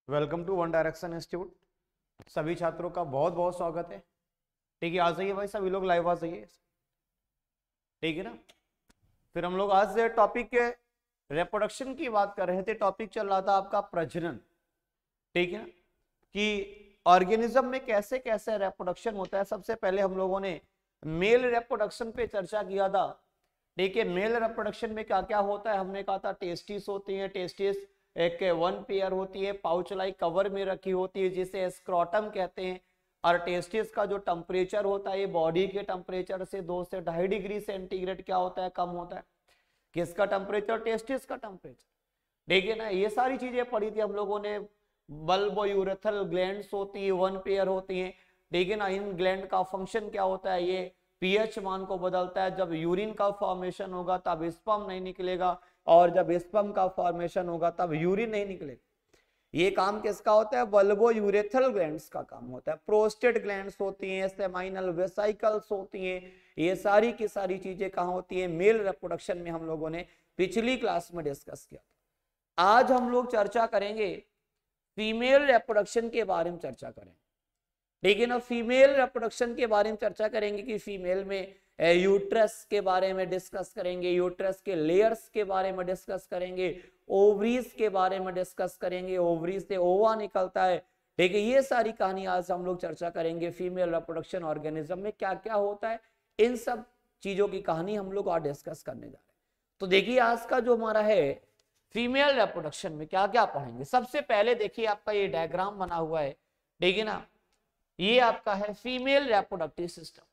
Welcome to One Direction Institute. सभी छात्रों का बहुत बहुत स्वागत है। ठीक है, आ जाइए भाई, सभी लोग लाइव आ जाइए। ठीक है ना। फिर हम लोग आज टॉपिक के रिप्रोडक्शन की बात कर रहे थे। टॉपिक चल रहा था आपका प्रजनन। ठीक है ना, कि ऑर्गेनिज्म में कैसे कैसे रिप्रोडक्शन होता है। सबसे पहले हम लोगों ने मेल रिप्रोडक्शन पे चर्चा किया था। ठीक है, मेल रिप्रोडक्शन में क्या क्या होता है हमने कहा था। टेस्टिस होती है, टेस्टिस एक वन पेयर होती है, पाउच लाइक कवर में रखी होती है जिसे स्क्रोटम कहते हैं। और टेस्टिस का जो टेम्परेचर होता है, बॉडी के टेम्परेचर से 2 से 2.5 डिग्री सेंटीग्रेड क्या होता है, कम होता है। किसका टेम्परेचर? टेस्टिस का टेम्परेचर। ठीक है ना, ये सारी चीजें पढ़ी थी हम लोगों ने। बल्बो यूरेथ्रल ग्लैंड्स होती है, वन पेयर होती है। ठीक है ना, इन ग्लैंड का फंक्शन क्या होता है, ये पीएच मान को बदलता है। जब यूरिन का फॉर्मेशन होगा तब स्पर्म नहीं निकलेगा, और जब स्पर्म का फॉर्मेशन होगा तब यूरिन नहीं निकलेगा। ये काम किसका होता है? बल्बो यूरेथ्रल ग्लैंड्स का काम होता है। प्रोस्टेट ग्लैंड्स होती हैं, सेमाइनल वेसिकल्स होती हैं। ये सारी की सारी चीजें कहाँ होती है? मेल रिप्रोडक्शन में हम लोगों ने पिछली क्लास में डिस्कस किया। आज हम लोग चर्चा करेंगे फीमेल रिप्रोडक्शन के बारे में चर्चा करेंगे। ठीक है ना, फीमेल रिप्रोडक्शन के बारे में चर्चा करेंगे कि फीमेल में यूट्रस के बारे में डिस्कस करेंगे, यूट्रस के लेयर्स के बारे में डिस्कस करेंगे, ओवरीज के बारे में डिस्कस करेंगे, ओवरीज से ओवा निकलता है। ठीक है, ये सारी कहानी आज हम लोग चर्चा करेंगे। फीमेल रिप्रोडक्शन ऑर्गेनिज्म में क्या क्या होता है, इन सब चीजों की कहानी हम लोग आज डिस्कस करने जा रहे हैं। तो देखिए, आज का जो हमारा है फीमेल रिप्रोडक्शन में क्या क्या पढ़ेंगे। सबसे पहले देखिए, आपका ये डायग्राम बना हुआ है। ठीक है ना, ये आपका है फीमेल रिप्रोडक्टिव सिस्टम।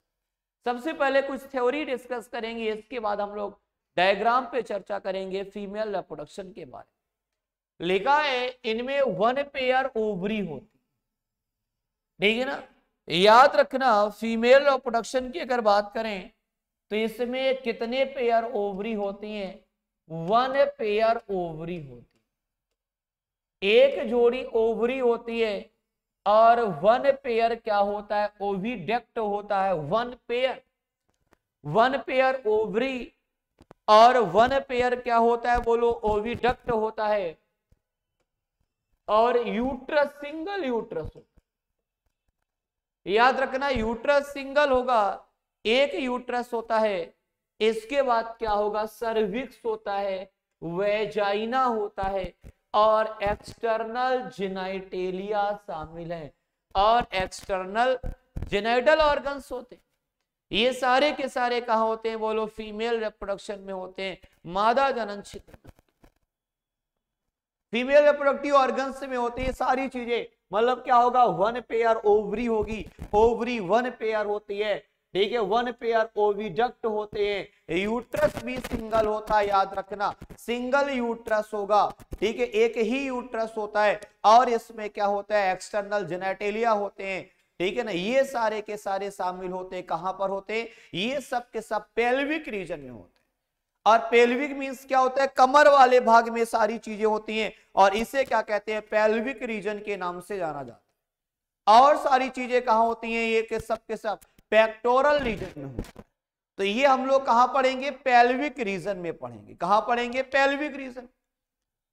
सबसे पहले कुछ थ्योरी डिस्कस करेंगे, इसके बाद हम लोग डायग्राम पे चर्चा करेंगे फीमेल रिप्रोडक्शन के बारे में। लिखा है इनमें वन पेयर ओवरी होती। ठीक है ना, याद रखना फीमेल रिप्रोडक्शन की अगर बात करें तो इसमें कितने पेयर ओवरी होती हैं? वन पेयर ओवरी होती है, एक जोड़ी ओवरी होती है। और वन पेयर क्या होता है? ओविडक्ट होता है। वन पेयर ओवरी और वन पेयर क्या होता है? बोलो, ओविडक्ट होता है। और यूट्रस सिंगल यूट्रस होता है। याद रखना, यूट्रस सिंगल होगा, एक यूट्रस होता है। इसके बाद क्या होगा? सर्विक्स होता है, वेजाइना होता है, और एक्सटर्नल जेनाइटेलिया शामिल है, और एक्सटर्नल जेनाइटल ऑर्गन्स होते हैं। ये सारे के सारे कहां होते हैं? बोलो, फीमेल रिप्रोडक्शन में होते हैं, मादा जनन क्षेत्र में। फीमेल रिप्रोडक्टिव ऑर्गन्स में होती है सारी चीजें। मतलब क्या होगा? वन पेयर ओवरी होगी, ओवरी वन पेयर होती है। ठीक है, वन पेयर ओविडक्ट होते हैं। यूट्रस भी सिंगल होता है, याद रखना, सिंगल यूट्रस होगा। ठीक है, एक ही यूट्रस होता है। और इसमें क्या होता है? एक्सटर्नल जेनेटेलिया होते हैं। ठीक है ना, ये सारे के सारे शामिल होते हैं। कहां पर होते हैं? ये सब के सब पेल्विक रीजन में होते हैं। और पेल्विक मींस क्या होता है? कमर वाले भाग में सारी चीजें होती हैं, और इसे क्या कहते हैं? पेल्विक रीजन के नाम से जाना जाता है। और सारी चीजें कहां होती हैं? ये के सब पेक्टोरल रीजन में होती है। तो ये हम लोग कहां पढ़ेंगे? पेल्विक रीजन में पढ़ेंगे। कहां पढ़ेंगे? Pelvic region.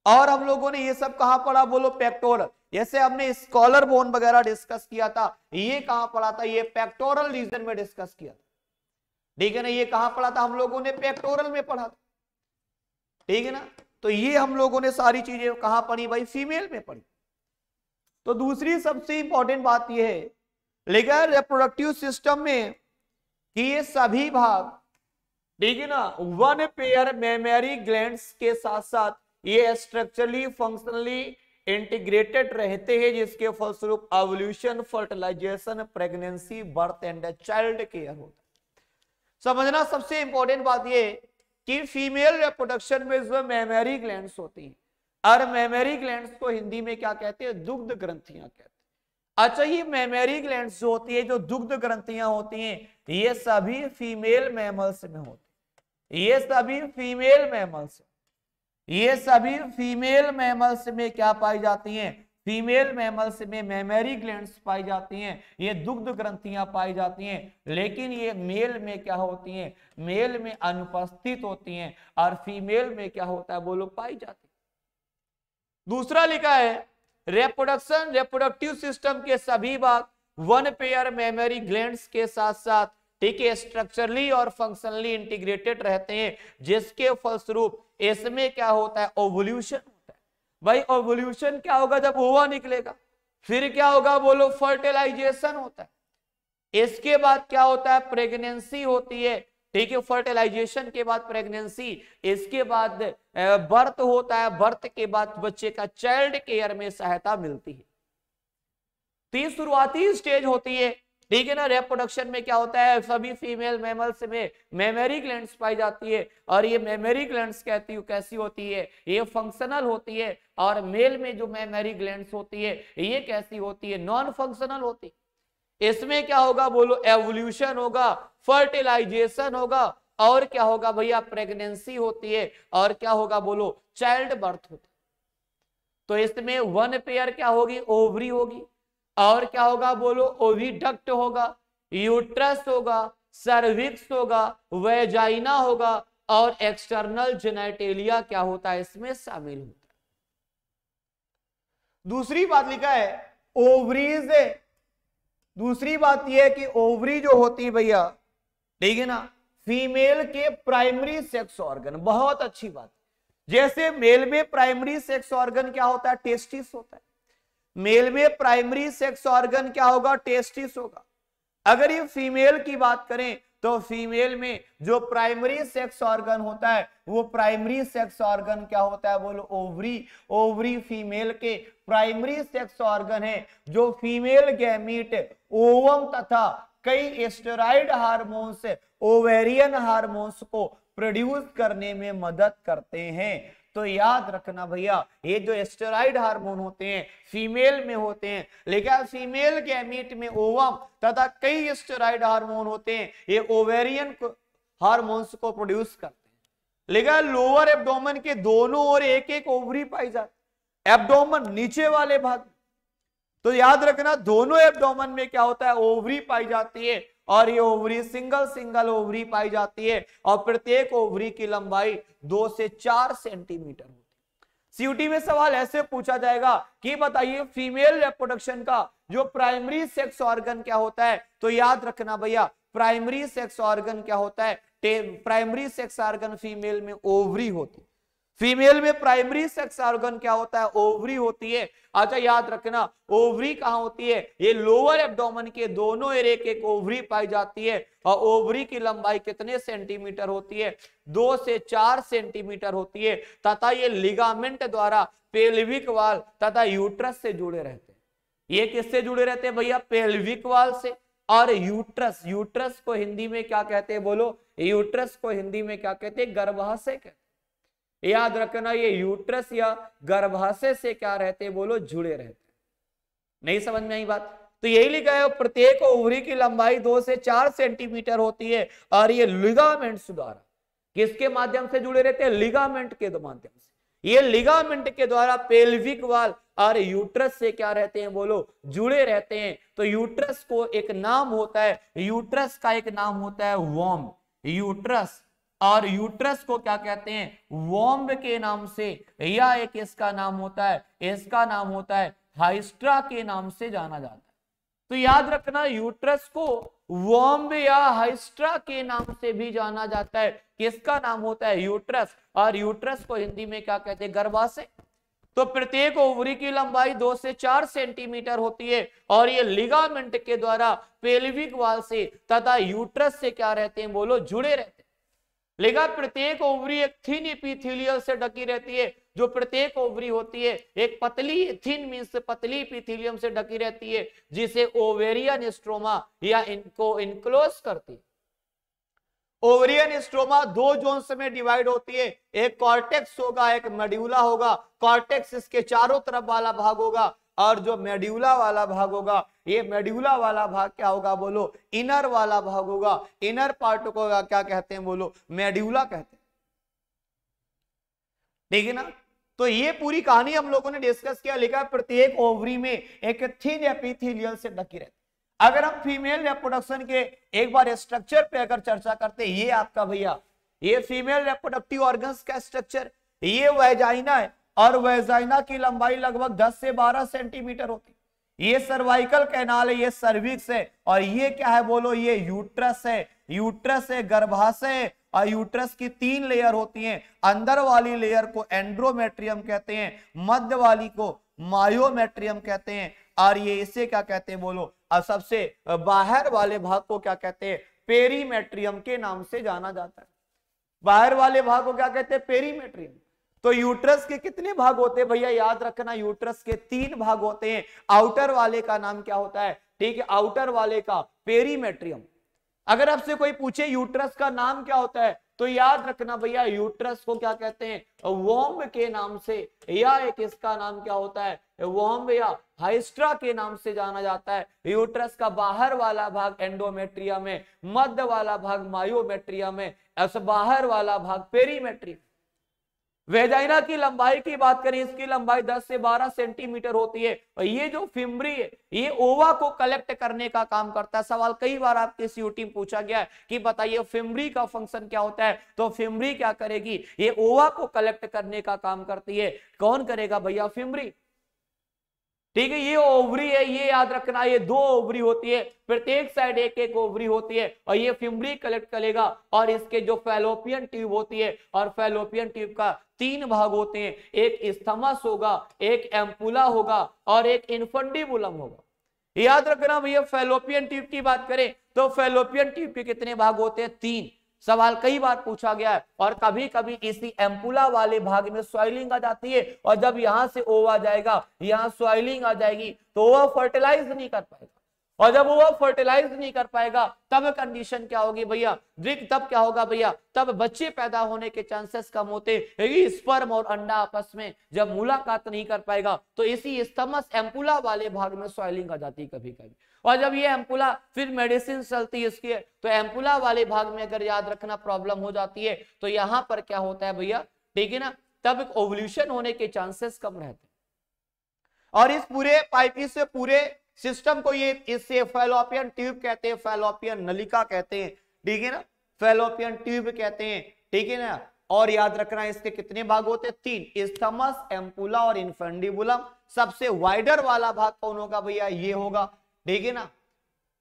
और हम लोगों ने ये सब कहां पढ़ा? बोलो, पेक्टोरल। जैसे हमने स्कॉलर बोन वगैरह डिस्कस किया था, ये कहां पढ़ा था? ये पेक्टोरल रीजन में डिस्कस किया था। ठीक है ना, ये कहां पढ़ा था? हम लोगों ने पेक्टोरल में पढ़ा था। ठीक है ना, तो ये हम लोगों ने सारी चीजें कहां पढ़ी भाई? फीमेल में पढ़ी। तो दूसरी सबसे इंपॉर्टेंट बात यह है, लेकिन रिप्रोडक्टिव सिस्टम में, कि ये सभी भाग, ठीक है ना, वन पेयर मेमरी ग्लैंड्स के साथ साथ ये स्ट्रक्चरली फंक्शनली इंटीग्रेटेड रहते हैं, जिसके फलस्वरूप ovulation, fertilisation, pregnancy, birth and child care होता है। समझना सबसे इंपॉर्टेंट बात ये कि फीमेल रिप्रोडक्शन में जो मेमरी ग्लैंड्स होती हैं, और मेमरी ग्लैंड्स को हिंदी में क्या कहते हैं? दुग्ध ग्रंथियां कहते हैं। अच्छा, ये मेमरी ग्लैंड्स जो होती है, जो दुग्ध ग्रंथियां होती हैं, ये सभी फीमेल मैमल्स में होती है। ये सभी फीमेल मैमल्स, ये सभी फीमेल मैमल्स में क्या पाई जाती हैं? फीमेल मैमल्स में मेमरी ग्लैंड्स पाई जाती हैं, ये दुग्ध ग्रंथियां पाई जाती हैं। लेकिन ये मेल में क्या होती हैं? मेल में अनुपस्थित होती हैं, और फीमेल में क्या होता है? बोलो, पाई जाती है। दूसरा लिखा है रिप्रोडक्शन रिप्रोडक्टिव सिस्टम के सभी भाग वन पेयर मेमोरी ग्लैंड्स के साथ साथ, ठीक है, स्ट्रक्चरली और फंक्शनली इंटीग्रेटेड रहते हैं, जिसके फलस्वरूप इसमें क्या होता है, ओवोल्यूशन होता है। भाई ओवोल्यूशन क्या होगा, जब ओवा निकलेगा फिर क्या होगा बोलो, फर्टिलाइजेशन होता है। इसके बाद क्या होता है, प्रेगनेंसी होती है, ठीक है, फर्टिलाइजेशन के बाद प्रेगनेंसी, इसके बाद बर्थ होता है, बर्थ के बाद बच्चे का चाइल्ड केयर में सहायता मिलती है। तो ये शुरुआती स्टेज होती है, ठीक है ना। रिप्रोडक्शन में क्या होता है, सभी फीमेल मैमल्स में मेमोरी ग्लैंड्स पाई जाती है, और ये मेमोरी ग्लैंड्स कैसी होती है, ये फंक्शनल होती है, और मेल में जो मेमोरी ग्लैंड्स होती है ये कैसी होती है, नॉन फंक्शनल होती है। इसमें क्या होगा बोलो, एवोल्यूशन होगा, फर्टिलाइजेशन होगा, और क्या होगा भैया, प्रेगनेंसी होती है, और क्या होगा बोलो, चाइल्ड बर्थ होता है। तो इसमें वन पेयर क्या होगी, ओवरी होगी, और क्या होगा बोलो, ओविडक्ट होगा, यूट्रस होगा, सर्विक्स होगा, वेजाइना होगा, और एक्सटर्नल जेनिटेलिया क्या होता है, इसमें शामिल होता है। दूसरी बात लिखा है ओवरीज, दूसरी बात यह है कि ओवरी जो होती है भैया, ठीक है ना, फीमेल के प्राइमरी सेक्स ऑर्गन, बहुत अच्छी बात। जैसे मेल में प्राइमरी सेक्स ऑर्गन क्या होता है, टेस्टिस होता है। मेल में प्राइमरी सेक्स ऑर्गन क्या होगा, टेस्टिस होगा। अगर ये फीमेल की बात करें तो फीमेल में जो प्राइमरी सेक्स ऑर्गन होता है वो प्राइमरी सेक्स ऑर्गन क्या होता है बोलो, ओवरी। ओवरी फीमेल के प्राइमरी सेक्स ऑर्गन है जो फीमेल गैमीट, ओवम तथा कई स्टेरॉइड हार्मोन्स, ओवेरियन हार्मोन्स को प्रोड्यूस करने में मदद करते हैं। तो याद रखना भैया, ये जो स्टेरॉइड हार्मोन होते हैं फीमेल में होते हैं, लेकिन फीमेल गैमीट में ओवम तथा कई स्टेरॉइड हार्मोन होते हैं, ये ओवेरियन हार्मोन्स को प्रोड्यूस करते हैं। लेकिन लोअर एब्डोमेन के दोनों ओर एक एक ओवरी पाई जाती, एब्डोमेन नीचे वाले भाग। तो याद रखना दोनों एब्डोमेन में क्या होता है, ओवरी पाई जाती है, और ये ओवरी सिंगल ओवरी पाई जाती है, और प्रत्येक ओवरी की लंबाई 2 से 4 सेंटीमीटर होती है। सीयूटी में सवाल ऐसे पूछा जाएगा कि बताइए फीमेल रिप्रोडक्शन का जो प्राइमरी सेक्स ऑर्गन क्या होता है, तो याद रखना भैया प्राइमरी सेक्स ऑर्गन क्या होता है, प्राइमरी सेक्स ऑर्गन फीमेल में ओवरी होती है। फीमेल में प्राइमरी सेक्स ऑर्गन क्या होता है, ओवरी होती है। अच्छा याद रखना ओवरी कहां होती है, ये लोअर एब्डोमेन के दोनों एक एक ओवरी पाई जाती है, और ओवरी की लंबाई कितने सेंटीमीटर होती है, 2 से 4 सेंटीमीटर होती है, तथा ये लिगामेंट द्वारा पेल्विक वाल तथा यूट्रस से जुड़े रहते हैं। ये किससे जुड़े रहते हैं भैया, पेल्विक वाल से और यूट्रस। यूट्रस को हिंदी में क्या कहते हैं बोलो, यूट्रस को हिंदी में क्या कहते हैं, गर्भाशय कहते हैं। याद रखना ये यूट्रस या गर्भाशय से क्या रहते हैं बोलो, जुड़े रहते हैं। नहीं समझ में आई बात, तो यही लिखा है प्रत्येक ओवरी की लंबाई 2 से 4 सेंटीमीटर होती है, और ये लिगामेंट्स द्वारा किसके माध्यम से जुड़े रहते हैं, लिगामेंट के माध्यम से। ये लिगामेंट के द्वारा पेल्विक वाल और यूट्रस से क्या रहते हैं बोलो, जुड़े रहते हैं। तो यूट्रस को एक नाम होता है, यूट्रस का एक नाम होता है वॉम्ब, यूट्रस, और यूट्रस को क्या कहते हैं, वॉम्ब के नाम से, या एक इसका नाम होता है, इसका नाम होता है हाइस्ट्रा के नाम से जाना जाता है। तो याद रखना यूट्रस को वॉम्ब या हाइस्ट्रा के नाम से भी जाना जाता है। किसका नाम होता है, यूट्रस, और यूट्रस को हिंदी में क्या कहते हैं, गर्भाशय। तो प्रत्येक ओवरी की लंबाई 2 से 4 सेंटीमीटर होती है, और ये लिगामेंट के द्वारा पेल्विक वाल से तथा यूट्रस से क्या रहते हैं बोलो, जुड़े रहते हैं। लेकिन प्रत्येक ओवरी एक थिन एपिथेलियल से ढकी रहती है। जो प्रत्येक ओवरी होती है एक पतली, थिन मींस पतली एपिथेलियम से ढकी रहती है, जिसे ओवेरियन स्ट्रोमा या इनको इनक्लोज करती है। ओवेरियन स्ट्रोमा 2 जोन्स में डिवाइड होती है, एक कॉर्टेक्स होगा, एक मेड्यूला होगा। कॉर्टेक्स इसके चारों तरफ वाला भाग होगा, और जो मेड्यूला वाला भाग होगा, ये मेड्यूला वाला भाग क्या होगा बोलो, इनर वाला भाग होगा। इनर पार्ट को क्या कहते हैं बोलो, मेड्यूला कहते हैं, ठीक है ना। तो ये पूरी कहानी हम लोगों ने डिस्कस किया। लिखा प्रत्येक ओवरी में एक थिन एपिथेलियल से ढकी रहती। अगर हम फीमेल रिप्रोडक्शन के एक बार स्ट्रक्चर पे अगर चर्चा करते, ये आपका भैया ये फीमेल रिप्रोडक्टिव ऑर्गन्स का स्ट्रक्चर, ये वेजाइना है, और वेजाइना की लंबाई लगभग 10 से 12 सेंटीमीटर होती है। ये सर्वाइकल कैनाल है, ये सर्विक्स है, और ये क्या है बोलो, ये यूट्रस है। यूट्रस है, गर्भाशय, और यूट्रस की 3 लेयर होती हैं। अंदर वाली लेयर को एंड्रोमेट्रियम कहते हैं, मध्य वाली को मायोमेट्रियम कहते हैं, और ये इसे क्या कहते हैं बोलो, और सबसे बाहर वाले भाग को क्या कहते हैं, पेरीमेट्रियम के नाम से जाना जाता है। बाहर वाले भाग को क्या कहते हैं, पेरीमेट्रियम। तो यूट्रस के कितने भाग होते हैं भैया, याद रखना, यूट्रस के 3 भाग होते हैं। आउटर वाले का नाम क्या होता है, ठीक है, आउटर वाले का पेरीमेट्रियम। अगर आपसे कोई पूछे यूट्रस का नाम क्या होता है, तो याद रखना भैया, यूट्रस को क्या कहते हैं, वॉम्ब के नाम से, या एक इसका नाम क्या होता है, वॉम्ब या हाइस्ट्रा के नाम से जाना जाता है। यूट्रस का बाहर वाला भाग एंडोमेट्रियम है, मध्य वाला भाग मायोमेट्रियम है, बाहर वाला भाग पेरीमेट्रियम। वेजाइना की लंबाई की बात करें, इसकी लंबाई 10 से 12 सेंटीमीटर होती है, और ये जो फिम्बरी है ये ओवा को कलेक्ट करने का काम करता है। सवाल कई बार आपके सीयूटी में पूछा गया है कि बताइए फिम्बरी का फंक्शन क्या होता है, तो फिम्बरी क्या करेगी, ये ओवा को कलेक्ट करने का काम करती है। कौन करेगा भैया, फिम्बरी, ठीक है। ये ओवरी है, ये याद रखना, ये 2 ओवरी होती है, प्रत्येक साइड एक एक ओवरी होती है, और ये फिम्बरी कलेक्ट करेगा। और इसके जो फैलोपियन ट्यूब होती है, और फैलोपियन ट्यूब का 3 भाग होते हैं, एक इस्थमस होगा, एक एम्पुला होगा, और एक इन्फंडिबुलम होगा। याद रखना भैया, फैलोपियन ट्यूब की बात करें तो फैलोपियन ट्यूब के कितने भाग होते हैं, 3। सवाल कई बार पूछा गया है, और कभी कभी इसी एम्पुला वाले भाग में सॉइलिंग आ जाती है, और जब यहां से ओवा जाएगा, यहां सॉइलिंग आ जाएगी, तो ओवा फर्टिलाइज नहीं कर पाएगा, और जब ओवा फर्टिलाइज नहीं कर पाएगा तब कंडीशन क्या होगी भैया, तब क्या होगा भैया, तब बच्चे पैदा होने के चांसेस कम होते हैं। स्पर्म और अंडा आपस में जब मुलाकात नहीं कर पाएगा, तो इसी स्तमस एम्पुला वाले भाग में सॉइलिंग आ जाती है कभी कभी। और जब ये एम्पुला फिर मेडिसिन चलती है इसकी, तो एम्पुला वाले भाग में अगर याद रखना प्रॉब्लम हो जाती है, तो यहां पर क्या होता है भैया, ठीक है ना, तब ओवल्यूशन होने के चांसेस कम रहते हैं। और इस पूरे पाइप से पूरे सिस्टम को ये इससे फैलोपियन ट्यूब कहते हैं, फैलोपियन नलिका कहते हैं, ठीक है ना, फैलोपियन ट्यूब कहते हैं, ठीक है ना। और याद रखना इसके कितने भाग होते हैं, 3, इस्थमस, एम्पुला और इन्फेंडिबुलम। सबसे वाइडर वाला भाग कौन होगा भैया, ये होगा, ठीक है ना,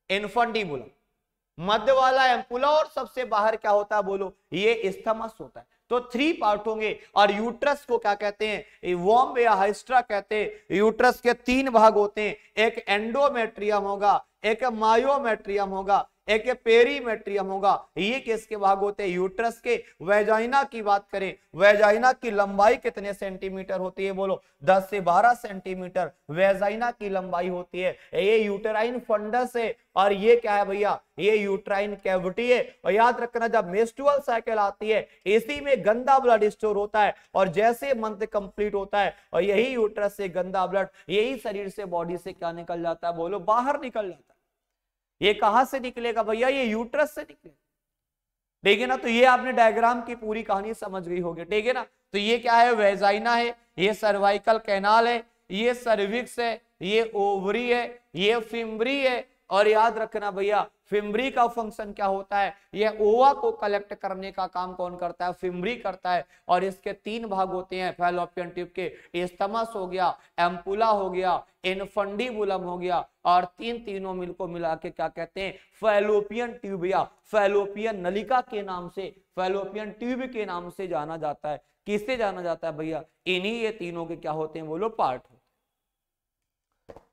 इन्फेंडिबुलम। मध्य वाला एम्पुला, और सबसे बाहर क्या होता है बोलो, ये इस्थमस होता है। तो 3 पार्ट होंगे। और यूट्रस को क्या कहते हैं, वॉम्ब या हाइस्ट्रा कहते हैं। यूट्रस के 3 भाग होते हैं, एक एंडोमेट्रियम होगा, एक मायोमेट्रियम होगा, एक पेरीमेट्रियम होगा। ये किसके भाग होते हैं, यूट्रस के। वेजाइना की बात करें, वेजाइना की लंबाई कितने सेंटीमीटर होती है बोलो, 10 से 12 सेंटीमीटर वेजाइना की लंबाई होती है। ये यूटेराइन फंडस है, और ये क्या है भैया, ये यूट्राइन कैविटी है। और याद रखना, जब मेंस्ट्रुअल साइकिल आती है, इसी में गंदा ब्लड स्टोर होता है, और जैसे मंथ कंप्लीट होता है, और यही यूट्रस से गंदा ब्लड यही शरीर से, बॉडी से क्या निकल जाता है बोलो, बाहर निकल जाता है। ये कहां से निकलेगा भैया, ये यूट्रस से निकलेगा, ठीक है ना। तो ये आपने डायग्राम की पूरी कहानी समझ गई होगी, ठीक है ना। तो ये क्या है, वेजाइना है, ये सर्वाइकल कैनाल है, ये सर्विक्स है, ये ओवरी है, ये फिम्बरी है। और याद रखना भैया, फिम्बरी का फंक्शन क्या होता है, यह ओवा को कलेक्ट करने का काम कौन करता है, फिम्बरी करता है। और इसके 3 भाग होते हैं फैलोपियन ट्यूब के, इस्थमस हो गया, एम्पुला हो गया, इन्फंडिबुलम हो गया, और तीनों मिल को मिला के क्या कहते हैं, फैलोपियन ट्यूब या फैलोपियन नलिका के नाम से, फैलोपियन ट्यूब के नाम से जाना जाता है। किससे जाना जाता है भैया, इन्हीं ये तीनों के क्या होते हैं बोलो, पार्ट होते हैं।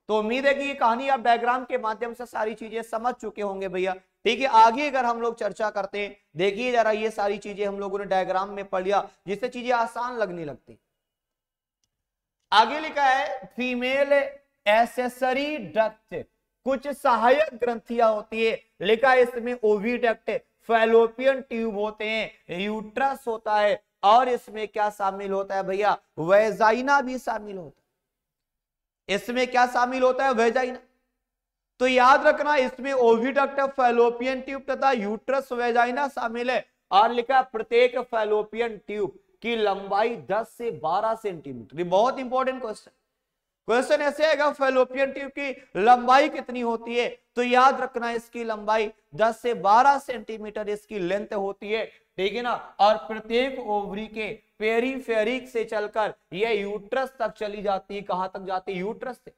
तो उम्मीद है कि ये कहानी आप डायग्राम के माध्यम से सारी चीजें समझ चुके होंगे भैया, ठीक है। आगे अगर हम लोग चर्चा करते हैं, देखिए जरा, ये सारी चीजें हम लोगों ने डायग्राम में पढ़ लिया, जिससे चीजें आसान लगने लगती। आगे लिखा है फीमेल एसेसरी डक्ट, कुछ सहायक ग्रंथियां होती है, लिखा है इसमें ओविडक्ट, फैलोपियन ट्यूब होते हैं, यूट्रस होता है, और इसमें क्या शामिल होता है भैया, वेजाइना भी शामिल होता है। इसमें क्या शामिल होता है, वेजाइना। तो याद रखना, इसमें ओविडक्ट, फैलोपियन ट्यूब तथा यूट्रस, वेजाइना शामिल है। और लिखा प्रत्येक फैलोपियन ट्यूब की लंबाई 10 से 12 सेंटीमीटर। बहुत इंपॉर्टेंट क्वेश्चन। क्वेश्चन ऐसे आएगा फैलोपियन ट्यूब की लंबाई कितनी होती है, तो याद रखना इसकी लंबाई 10 से 12 सेंटीमीटर इसकी लेंथ होती है, ठीक है ना। और प्रत्येक ओवरी के पेरीफेरिक से चलकर यह यूट्रस तक चली जाती है। कहां तक जाती है? यूट्रस से।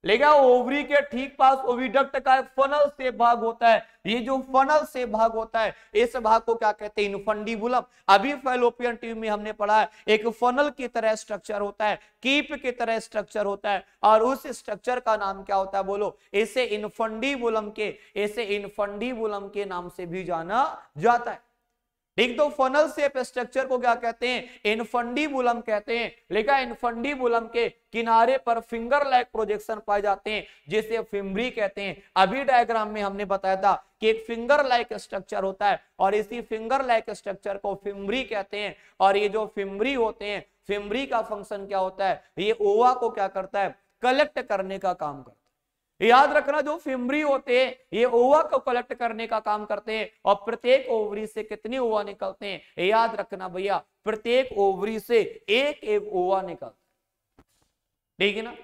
लेकिन ओवरी के ठीक पास ओविडक्ट का एक फनल से भाग होता है। ये जो फनल से भाग होता है इस भाग को क्या कहते हैं? इनफंडीबुलम। अभी फैलोपियन ट्यूब में हमने पढ़ा है एक फनल की तरह स्ट्रक्चर होता है, कीप की तरह स्ट्रक्चर होता है, और उस स्ट्रक्चर का नाम क्या होता है? बोलो। इसे इनफंडीबुलम के नाम से भी जाना जाता है। ठीक, तो फनल शेप स्ट्रक्चर को क्या कहते हैं? इनफंडीबुलम कहते हैं। लेकिन इनफंडीबुलम के किनारे पर फिंगर लाइक प्रोजेक्शन पाए जाते हैं जिसे फिम्बरी कहते हैं। अभी डायग्राम में हमने बताया था कि एक फिंगर लाइक स्ट्रक्चर होता है और इसी फिंगर लाइक स्ट्रक्चर को फिम्बरी कहते हैं। और ये जो फिम्बरी होते हैं, फिम्बरी का फंक्शन क्या होता है? ये ओवा को क्या करता है? कलेक्ट करने का काम करता है। याद रखना जो फिम्बरी होते हैं ये ओवा को कलेक्ट करने का काम करते हैं। और प्रत्येक ओवरी से कितने ओवा निकलते हैं? याद रखना भैया, प्रत्येक ओवरी से एक एक ओवा निकलता है, ठीक है ना।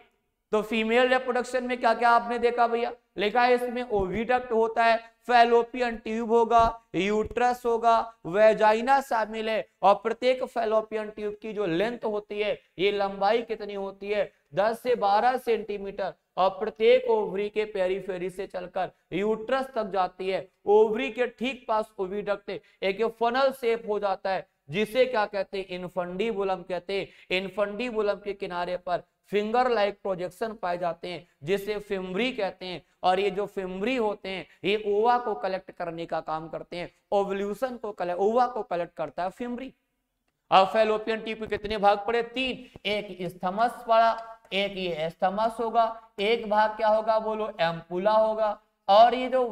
तो फीमेल रिप्रोडक्शन में क्या क्या आपने देखा भैया? लिखा है इसमें ओविडक्ट होता है, फैलोपियन ट्यूब होगा, यूट्रस होगा, वेजाइना शामिल है। और प्रत्येक फैलोपियन ट्यूब की जो लेंथ होती है, ये लंबाई कितनी होती है? 10 से 12 सेंटीमीटर। और प्रत्येक ओवरी के पेरीफेरी से चलकर यूट्रस तक जाती है। ओवरी के ठीक पास ओविडक्ट एक फनल शेप हो जाता है जिसे क्या कहते हैं? इनफंडीबुलम कहते हैं। इनफंडीबुलम के किनारे पर फिंगर लाइक प्रोजेक्शन पाए जाते हैं जिसे फिम्बरी कहते हैं। और ये जो फिम्बरी होते हैं ये ओवा को कलेक्ट करने का काम करते हैं। ओवल्यूशन को ओवा को कलेक्ट करता है फिम्बरी। अब फैलोपियन ट्यूब के कितने भाग पड़े? 3। एक स्थमस पड़ा, एक ये एस्थमस होगा, एक भाग क्या होगा? बोलो, एम्पुला होगा। और ये जो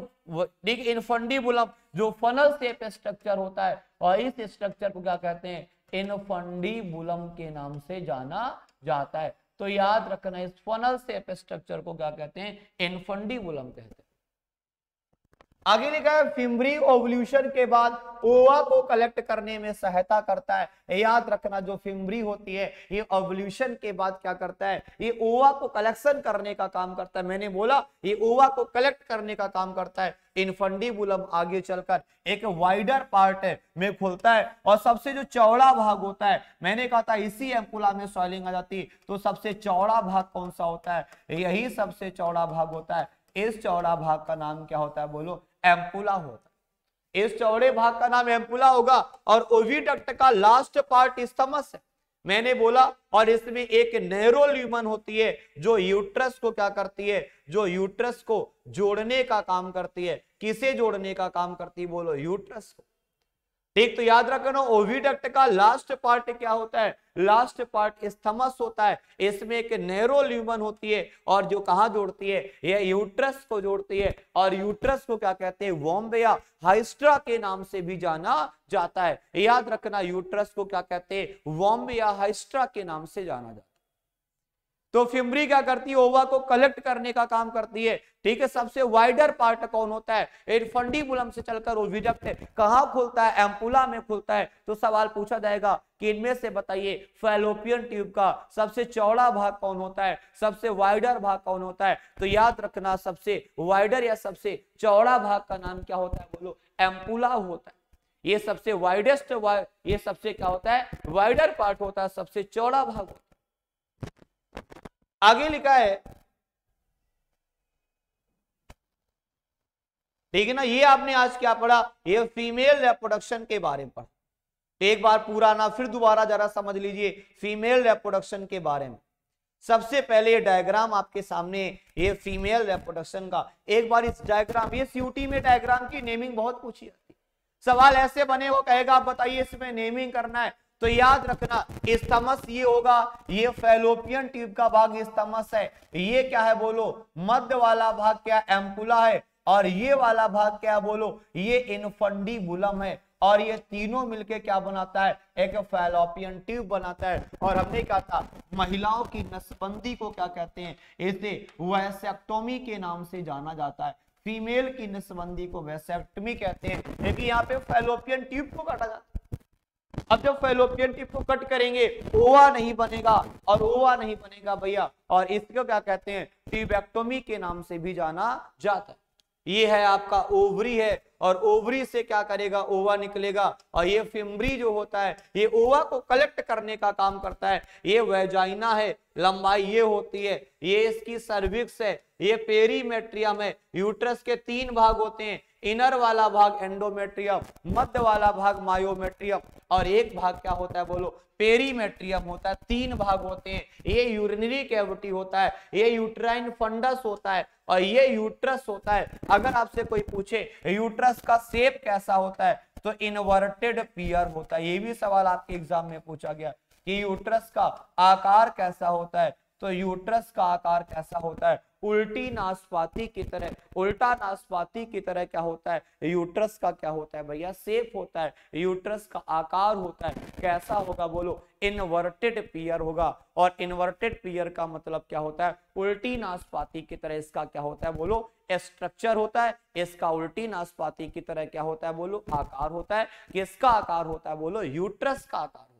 इनफंडीबुलम जो फनल शेप स्ट्रक्चर होता है, और इस स्ट्रक्चर को क्या कहते हैं? इनफंडीबुलम के नाम से जाना जाता है। तो याद रखना इस फनल शेप स्ट्रक्चर को क्या कहते हैं? इनफंडीबुलम कहते हैं। आगे लिखा है फिम्बरी ओवल्यूशन के बाद ओवा को कलेक्ट करने में सहायता करता है। याद रखना जो फिम्बरी होती है ये ओवल्यूशन के बाद क्या करता है? ये ओवा को कलेक्शन करने का काम करता है। मैंने बोला ये ओवा को कलेक्ट करने का काम करता है। इनफंडीबुलम आगे चलकर एक वाइडर पार्ट में खुलता है और सबसे जो चौड़ा भाग होता है, मैंने कहा था इसी एम्पुला में सॉइलिंग आ जाती है, तो सबसे चौड़ा भाग कौन सा होता है? यही सबसे चौड़ा भाग होता है। इस चौड़ा भाग का नाम क्या होता है? बोलो, एम्पुला होता है। इस चौड़े भाग का नाम एम्पुला होगा। और ओविडक्ट का लास्ट पार्ट स्थमस है, मैंने बोला। और इसमें एक नैरो ल्यूमन होती है जो यूट्रस को क्या करती है? जो यूट्रस को जोड़ने का काम करती है। किसे जोड़ने का काम करती है? बोलो, यूट्रस को। ठीक, तो याद रखना ओविडक्ट का लास्ट पार्ट क्या होता है? लास्ट पार्ट स्थमस होता है। इसमें एक नैरो ल्यूमन होती है और जो कहां जोड़ती है? यह यूट्रस को जोड़ती है। और यूट्रस को क्या कहते हैं? वॉम्ब या हाइस्ट्रा के नाम से भी जाना जाता है। याद रखना यूट्रस को क्या कहते हैं? वॉम्ब या हाइस्ट्रा के नाम से जाना जाता है। तो फिम्बरी क्या करती है? ओवा को कलेक्ट करने का काम करती है। ठीक है, सबसे वाइडर पार्ट कौन होता है? इनफंडीबुलम से चलकर ओविडक्ट कहां खुलता है? एम्पुला में खुलता है। तो सवाल पूछा जाएगा कि इनमें से बताइए फैलोपियन ट्यूब का सबसे चौड़ा भाग कौन होता है? सबसे वाइडर भाग कौन होता है? तो याद रखना सबसे वाइडर या सबसे चौड़ा भाग का नाम क्या होता है? बोलो, एम्पुला होता है। ये सबसे वाइडेस्ट, ये सबसे क्या होता है? वाइडर पार्ट होता है, सबसे चौड़ा भाग होता है। आगे लिखा है, ठीक है ना। ये आपने आज क्या पढ़ा? ये फीमेल रिप्रोडक्शन के बारे में पढ़ा। एक बार पूरा ना फिर दोबारा जरा समझ लीजिए फीमेल रिप्रोडक्शन के बारे में। सबसे पहले ये डायग्राम आपके सामने, ये फीमेल रिप्रोडक्शन का। एक बार इस डायग्राम, ये सीयूटी में डायग्राम की नेमिंग बहुत पूछी जाती है। सवाल ऐसे बने, वो कहेगा आप बताइए इसमें नेमिंग करना है। तो याद रखना स्थमस ये होगा, ये फैलोपियन ट्यूब का भाग स्थमस है। ये क्या है? बोलो, मध्य वाला भाग क्या? एम्पुला है। और ये वाला भाग क्या? बोलो, ये इनफंडीबुलम है। और ये तीनों मिलके क्या बनाता है? एक फैलोपियन ट्यूब बनाता है। और हमने कहा था महिलाओं की नसबंदी को क्या कहते हैं? इसे वैसेक्टोमी के नाम से जाना जाता है। फीमेल की नसबंदी को वैसेक्टोमी कहते हैं, लेकिन यहाँ पे फैलोपियन ट्यूब को काटा जाता है। अब जब फैलोपियन ट्यूब को कट करेंगे ओवा नहीं बनेगा, और ओवा नहीं बनेगा भैया, और इसको क्या कहते हैं, ट्यूबेक्टोमी के नाम से भी जाना जाता है। ये है आपका ओवरी है, और ओवरी से क्या करेगा, ओवा निकलेगा, और ये फिम्बरी जो होता है ये ओवा को कलेक्ट करने का काम करता है। ये वेजाइना है, लंबाई ये होती है, ये इसकी सर्विक्स है, ये पेरीमेट्रियम है। यूट्रस के 3 भाग होते हैं, इनर वाला भाग एंडोमेट्रियम, मध्य वाला भाग मायोमेट्रियम, और एक भाग क्या होता है बोलो, पेरीमेट्रियम होता है। 3 भाग होते हैं, ये यूरिनरी कैविटी होता है, ये यूट्राइन फंडस होता है, और ये यूट्रस होता है। अगर आपसे कोई पूछे यूट्रस का शेप कैसा होता है, तो इन्वर्टेड पियर होता है। ये भी सवाल आपके एग्जाम में पूछा गया कि यूट्रस का आकार कैसा होता है, तो यूट्रस का आकार कैसा होता है, उल्टी नाशपाती की तरह, उल्टा नाशपाती की तरह क्या होता है, यूट्रस का क्या होता है भैया, शेप होता है, यूट्रस का आकार होता है। कैसा होगा बोलो, इन्वर्टेड पियर होगा, और इन्वर्टेड पियर का मतलब क्या होता है, उल्टी नाशपाती की तरह इसका क्या होता है बोलो, स्ट्रक्चर होता है। इसका उल्टी नाशपाती की तरह क्या होता है बोलो, आकार होता है। किसका आकार होता है बोलो, यूट्रस का आकार होता है।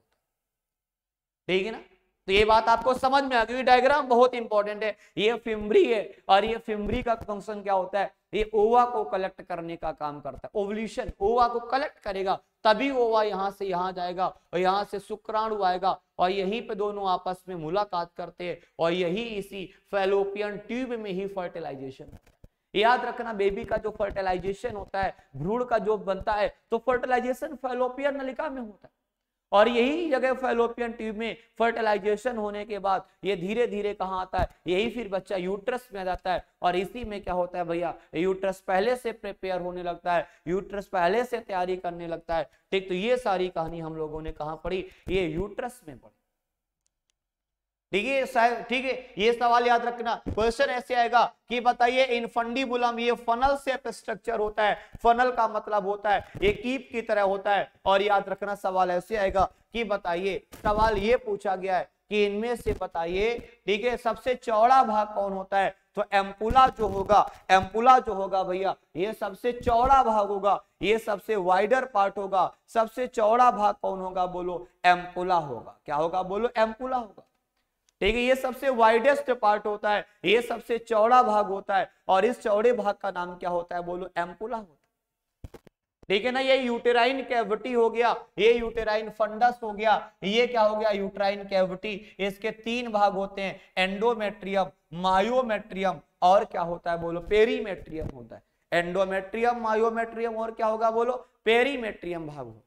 ठीक है ना, तो ये बात आपको समझ में आ गई। डायग्राम बहुत इंपॉर्टेंट है। ये फिम्बरी है, और ये फिम्बरी का फंक्शन क्या होता है, ये ओवा को कलेक्ट करने का काम करता है। ओवल्यूशन, ओवा को कलेक्ट करेगा तभी ओवा यहां से यहां जाएगा, और यहां से शुक्राणु आएगा, और यहीं पे दोनों आपस में मुलाकात करते हैं, और यही इसी फैलोपियन ट्यूब में ही फर्टिलाइजेशन होता है। याद रखना, बेबी का जो फर्टिलाइजेशन होता है, भ्रूण का जो बनता है, तो फर्टिलाइजेशन फैलोपियन नलिका में होता है, और यही जगह फैलोपियन ट्यूब में फर्टिलाइजेशन होने के बाद ये धीरे धीरे कहाँ आता है, यही फिर बच्चा यूट्रस में आ जाता है। और इसी में क्या होता है भैया, यूट्रस पहले से प्रिपेयर होने लगता है, यूट्रस पहले से तैयारी करने लगता है। ठीक, तो ये सारी कहानी हम लोगों ने कहाँ पढ़ी, ये यूट्रस में पढ़ी। ठीक है, ठीक है, ये सवाल याद रखना। क्वेश्चन ऐसे आएगा कि बताइए इनफंडिबुलम, ये फनल शेप स्ट्रक्चर होता है, फनल का मतलब होता है ये कीप की तरह होता है। और याद रखना सवाल ऐसे आएगा कि बताइए, सवाल ये पूछा गया है कि इनमें से बताइए, ठीक है, सबसे चौड़ा भाग कौन होता है, तो एम्पुला जो होगा, एम्पुला जो होगा भैया ये सबसे चौड़ा भाग होगा, ये सबसे वाइडर पार्ट होगा। सबसे चौड़ा भाग कौन होगा बोलो, एम्पुला होगा। क्या होगा बोलो, एम्पुला होगा। ठीक है, ये सबसे वाइडेस्ट पार्ट होता है, ये सबसे चौड़ा भाग होता है, और इस चौड़े भाग का नाम क्या होता है बोलो, एम्पुला होता है। ठीक है ना, ये यूटेराइन कैविटी हो गया, ये यूटेराइन फंडस हो गया, ये क्या हो गया, यूटेराइन कैविटी। इसके 3 भाग होते हैं, एंडोमेट्रियम, मायोमेट्रियम, और क्या होता है बोलो, पेरीमेट्रियम होता है। एंडोमेट्रियम, मायोमेट्रियम, और क्या होगा बोलो, पेरीमेट्रियम भाग होता है।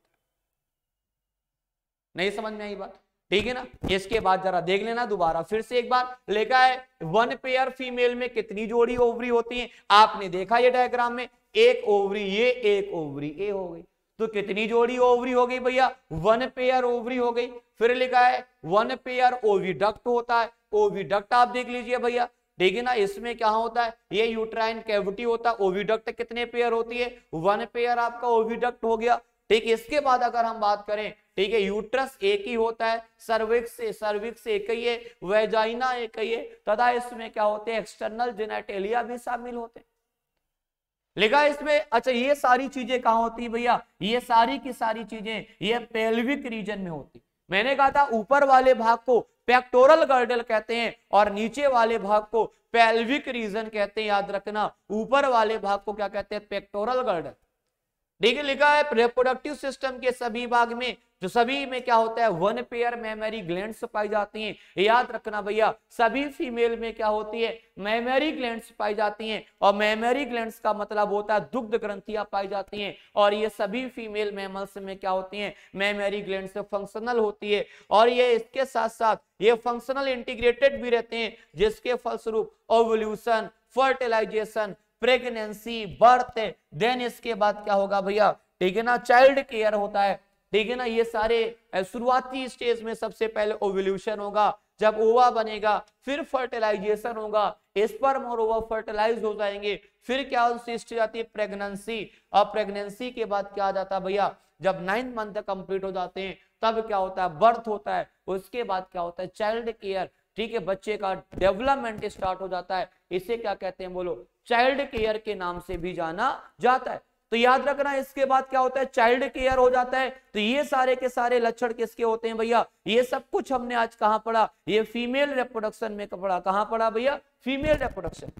नहीं समझ में आई बात, ठीक है ना। इसके बाद जरा देख लेना दोबारा फिर से एक बार, लिखा है 1 पेयर फीमेल में कितनी जोड़ी ओवरी होती है। आपने देखा ये डायग्राम में, एक ओवरी ये, एक ओवरी ए हो गई, तो कितनी जोड़ी ओवरी हो गई भैया, 1 पेयर ओवरी हो गई। फिर लिखा है 1 पेयर ओविडक्ट होता है, ओविडक्ट आप देख लीजिए भैया, ठीक है ना। इसमें क्या होता है, ये यूट्राइन कैविटी होता है, ओविडक्ट कितने पेयर होती है, 1 पेयर आपका ओविडक्ट हो गया। ठीक, इसके बाद अगर हम बात करें, ठीक है, यूट्रस एक ही होता है, सर्विक्स एक ही है, वेजाइना एक ही है, तथा इसमें क्या होते हैं, एक्सटर्नल जेनेटेलिया भी शामिल होते हैं। लिखा इसमें, अच्छा ये सारी चीजें कहां होती है भैया, ये सारी की सारी चीजें ये पेल्विक रीजन में होती। मैंने कहा था ऊपर वाले भाग को पेक्टोरल गर्डल कहते हैं, और नीचे वाले भाग को पेल्विक रीजन कहते हैं। याद रखना, ऊपर वाले भाग को क्या कहते हैं, पेक्टोरल गर्डल। ठीक है, लिखा है रिप्रोडक्टिव सिस्टम के सभी भाग में, जो सभी में क्या होता है, 1 पेयर मेमरी ग्लैंड्स पाई जाती हैं। याद रखना भैया, सभी फीमेल में क्या होती है, मेमरी ग्लैंड्स पाई जाती हैं, और मेमरी ग्लैंड्स का मतलब होता है दुग्ध ग्रंथियां पाई जाती हैं। और ये सभी फीमेल मैमल्स में क्या होती हैं, मेमरी ग्लैंड्स फंक्शनल होती है, और ये इसके साथ साथ ये फंक्शनल इंटीग्रेटेड भी रहते हैं, जिसके फलस्वरूप ovulation, fertilisation, pregnancy, birth, then इसके बाद क्या होगा भैया, ठीक है ना, चाइल्ड केयर होता है। ठीक है ना, ये सारे शुरुआती स्टेज में सबसे पहले ओवल्यूशन होगा, जब ओवा बनेगा फिर फर्टिलाइजेशन होगा, स्पर्म और ओवा फर्टिलाइज हो जाएंगे, फिर क्या स्टेज आती है, प्रेगनेंसी। और प्रेगनेंसी के बाद क्या आ जाता है भैया, जब 9 मंथ कंप्लीट हो जाते हैं तब क्या होता है, बर्थ होता है। उसके बाद क्या होता है, चाइल्ड केयर। ठीक है, बच्चे का डेवलपमेंट स्टार्ट हो जाता है, इसे क्या कहते हैं बोलो, चाइल्ड केयर के नाम से भी जाना जाता है। तो याद रखना इसके बाद क्या होता है, चाइल्ड केयर हो जाता है। तो ये सारे के सारे लक्षण किसके होते हैं भैया, ये सब कुछ हमने आज कहां पढ़ा, ये फीमेल रिप्रोडक्शन में पढ़ा। कहां पढ़ा भैया, फीमेल रिप्रोडक्शन।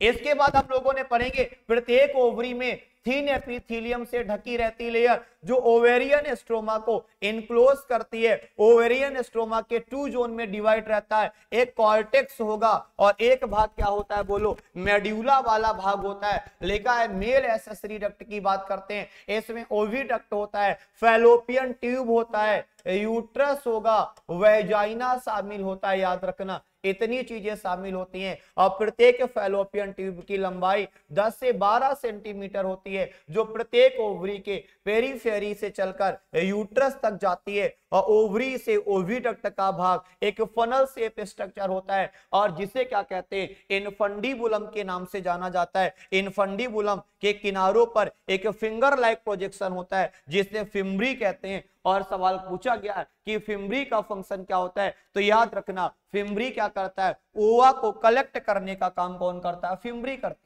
इसके बाद हम लोगों ने पढ़ेंगे प्रत्येक ओवरी में थिन एपिथेलियम से ढकी रहती लेयर जो ओवेरियन स्ट्रोमा को इनक्लोज करती है। ओवेरियन स्ट्रोमा के 2 जोन में डिवाइड रहता है, एक कॉर्टेक्स होगा और एक भाग क्या होता है बोलो, मेड्यूला वाला भाग होता है। लिखा है मेल एसेसरी डक्ट की बात करते हैं, इसमें ओविडक्ट होता है, फैलोपियन ट्यूब होता है, यूट्रस होगा, वेजाइना शामिल होता है। याद रखना इतनी चीजें शामिल होती हैं और प्रत्येक फैलोपियन ट्यूब की लंबाई 10 से 12 सेंटीमीटर होती है जो प्रत्येक ओवरी के पेरीफेरी से चलकर यूट्रस तक जाती है। और ओवरी से ओविडक्ट का भाग एक फनल शेप स्ट्रक्चर होता है और जिसे क्या कहते हैं, इनफंडीबुलम के नाम से जाना जाता है। इनफंडीबुलम के किनारों पर एक फिंगर लाइक प्रोजेक्शन होता है जिसे फिम्ब्री कहते हैं। और सवाल पूछा गया है कि फिम्ब्री का फंक्शन क्या होता है, तो याद रखना फिम्ब्री क्या करता है, ओवा को कलेक्ट करने का काम कौन करता है, फिम्ब्री करती है।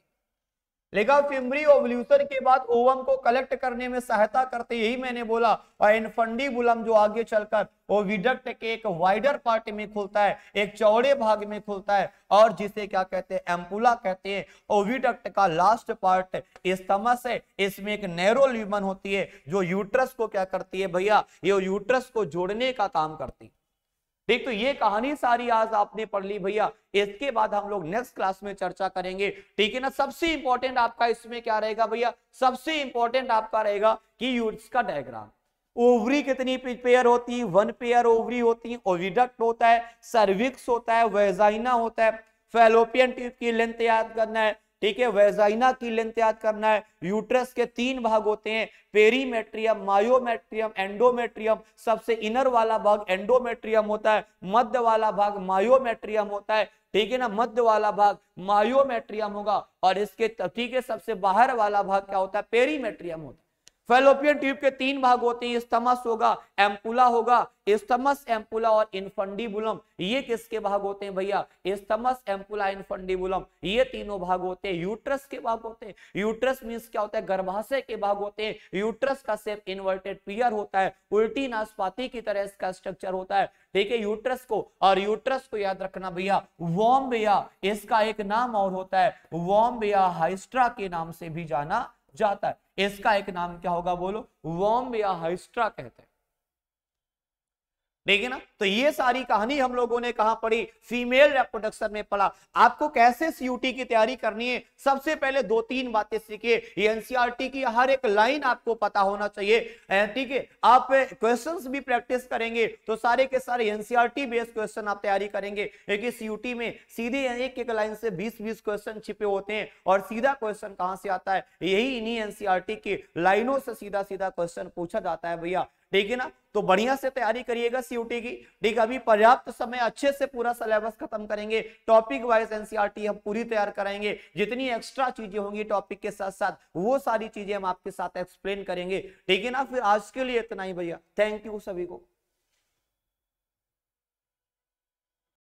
लेकिन फिम्ब्री ओवल्यूशन के बाद ओवम को कलेक्ट करने में सहायता करते, यही मैंने बोला। और इनफंडीबुलम जो आगे चलकर ओविडक्ट के एक वाइडर पार्ट में खुलता है, एक चौड़े भाग में खुलता है और जिसे क्या कहते हैं, एम्पुला कहते हैं। ओविडक्ट का लास्ट पार्ट स्टमस है, इसमें एक नैरो ल्यूमन होती है जो यूट्रस को क्या करती है भैया, ये यूट्रस को जोड़ने का काम करती है। ठीक, तो ये कहानी सारी आज आपने पढ़ ली भैया। इसके बाद हम लोग नेक्स्ट क्लास में चर्चा करेंगे, ठीक है ना। सबसे इंपॉर्टेंट आपका इसमें क्या रहेगा भैया, सबसे इंपॉर्टेंट आपका रहेगा कि यूट्रस का डायग्राम। ओवरी कितनी पेयर होती है, 1 पेयर ओवरी होती है, ओविडक्ट होता है, सर्विक्स होता है, वेजाइना होता है, फैलोपियन ट्यूब की लेंथ याद करना है, ठीक है, वेजाइना की लेंथ याद करना है। यूट्रस के 3 भाग होते हैं, पेरीमेट्रियम, मायोमेट्रियम, एंडोमेट्रियम। सबसे इनर वाला भाग एंडोमेट्रियम होता है, मध्य वाला भाग मायोमेट्रियम होता है, ठीक है ना, मध्य वाला भाग मायोमेट्रियम होगा और इसके ठीक है सबसे बाहर वाला भाग क्या होता है, पेरीमेट्रियम होता है। फैलोपियन ट्यूब के 3 भाग होते हैं, स्टमस होगा, एम्पुला होगा, स्टमस, एम्पुला और इनफंडीबुलम। ये किसके भाग होते हैं भैया, स्टमस, एम्पुला, इनफंडीबुलम, ये तीनों भाग होते हैं यूट्रस के भाग होते हैं। यूट्रस मींस क्या होता है, गर्भाशय के भाग होते हैं। यूट्रस का शेप इन्वर्टेड पियर होता है, उल्टी नाशपाती की तरह इसका स्ट्रक्चर होता है, ठीक है, यूट्रस को। और यूट्रस को याद रखना भैया, वॉम्ब या इसका एक नाम और होता है, वॉम्ब या हाइस्ट्रा के नाम से भी जाना जाता है। इसका एक नाम क्या होगा बोलो, वॉम्ब या हाइस्ट्रा कहते हैं, ठीक है ना। तो ये सारी कहानी हम लोगों ने कहां पढ़ी, फीमेल रिप्रोडक्शन में पढ़ा। आपको कैसे सीयूटी की तैयारी करनी है, सबसे पहले 2-3 बातें सीखिए। ये एनसीईआरटी की हर एक लाइन आपको पता होना चाहिए, ठीक है। आप क्वेश्चंस भी प्रैक्टिस करेंगे तो सारे के सारे एनसीईआरटी बेस्ड क्वेश्चन आप तैयारी करेंगे, क्योंकि सीयूटी में सीधे एक एक लाइन से 20-20 क्वेश्चन छिपे होते हैं और सीधा क्वेश्चन कहां से आता है, यही इन्हीं एनसीईआरटी की लाइनों से सीधा सीधा क्वेश्चन पूछा जाता है भैया, ठीक है ना। तो बढ़िया से तैयारी करिएगा सीयूटी की, ठीक है। अभी पर्याप्त समय, अच्छे से पूरा सिलेबस खत्म करेंगे, टॉपिक वाइज एनसीईआरटी हम पूरी तैयार कराएंगे। जितनी एक्स्ट्रा चीजें होंगी टॉपिक के साथ साथ वो सारी चीजें हम आपके साथ एक्सप्लेन करेंगे, ठीक है ना। फिर आज के लिए इतना ही भैया, थैंक यू सभी को।